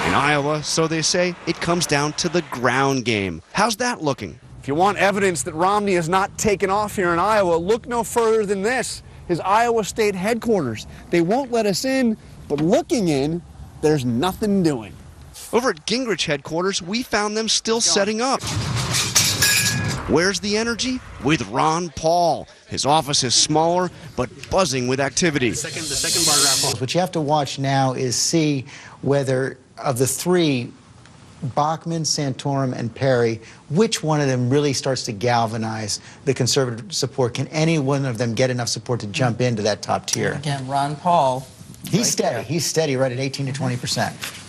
In Iowa, so they say, it comes down to the ground game. How's that looking? If you want evidence that Romney has not taken off here in Iowa, look no further than this, his Iowa state headquarters. They won't let us in, but looking in, there's nothing doing. Over at Gingrich headquarters, we found them still setting up. Where's the energy? With Ron Paul. His office is smaller, but buzzing with activity. The second bar graph. What you have to watch now is see whether, of the three, Bachmann, Santorum, and Perry, which one of them really starts to galvanize the conservative support? Can any one of them get enough support to jump into that top tier? Again, Ron Paul. He's steady. He's steady right at 18 to 20%.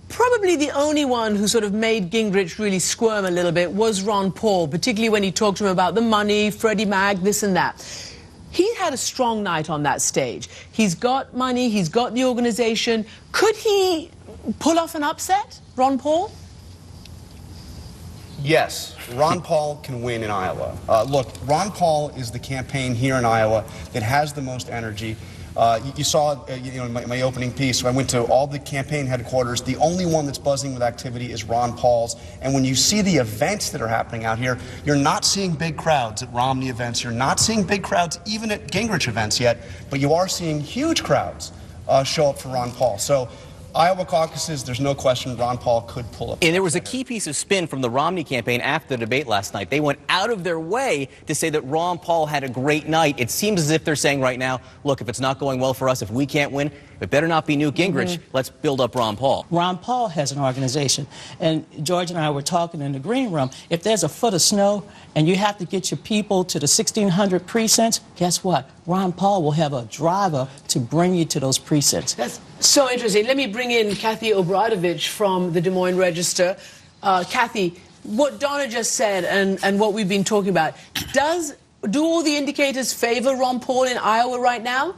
Probably the only one who sort of made Gingrich really squirm a little bit was Ron Paul, particularly when he talked to him about the money, Freddie Mac, this and that. He had a strong night on that stage. He's got money, he's got the organization. Could he pull off an upset, Ron Paul? Yes, Ron Paul can win in Iowa. Look, Ron Paul is the campaign here in Iowa that has the most energy. You saw, in my opening piece, I went to all the campaign headquarters. The only one that's buzzing with activity is Ron Paul's. And when you see the events that are happening out here, you're not seeing big crowds at Romney events. You're not seeing big crowds even at Gingrich events yet, but you are seeing huge crowds show up for Ron Paul. So Iowa caucuses, there's no question Ron Paul could pull up. And there was a key piece of spin from the Romney campaign after the debate last night. They went out of their way to say that Ron Paul had a great night. It seems as if they're saying right now, look, if it's not going well for us, if we can't win, it better not be Newt Gingrich. Let's build up Ron Paul. Ron Paul has an organization. And George and I were talking in the green room. If there's a foot of snow and you have to get your people to the 1,600 precincts, guess what? Ron Paul will have a driver to bring you to those precincts. That's so interesting. Let me bring in Kathy Obradovich from the Des Moines Register. Kathy, what Donna just said and what we've been talking about, do all the indicators favor Ron Paul in Iowa right now?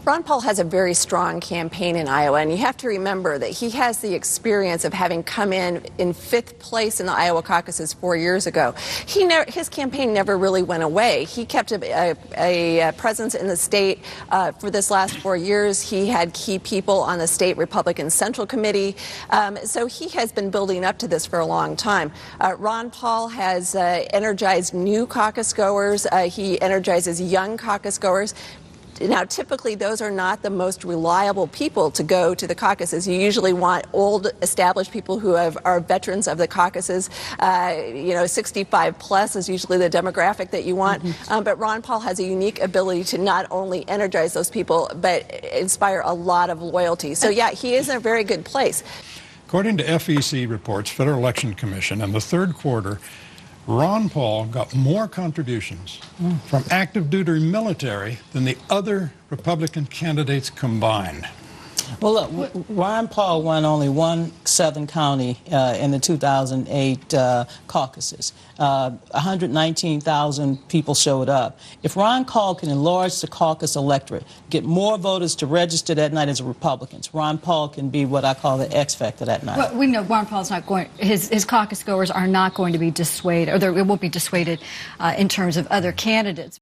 Ron Paul has a very strong campaign in Iowa, and you have to remember that he has the experience of having come in 5th place in the Iowa caucuses 4 years ago. His campaign never really went away. He kept a presence in the state for this last 4 years. He had key people on the state Republican Central Committee. So he has been building up to this for a long time. Ron Paul has energized new caucus goers. He energizes young caucus goers. Now, typically, those are not the most reliable people to go to the caucuses. You usually want old, established people who are veterans of the caucuses. 65 plus is usually the demographic that you want. But Ron Paul has a unique ability to not only energize those people, but inspire a lot of loyalty. So, yeah, he is in a very good place. According to FEC reports, Federal Election Commission, in the third quarter, Ron Paul got more contributions from active duty military than the other Republican candidates combined. Well, look, Ron Paul won only one southern county in the 2008 caucuses. 119,000 people showed up. If Ron Paul can enlarge the caucus electorate, get more voters to register that night as Republicans, Ron Paul can be what I call the X factor that night. Well, we know Ron Paul's not going, his caucus goers are not going to be dissuaded, or it won't be dissuaded in terms of other candidates.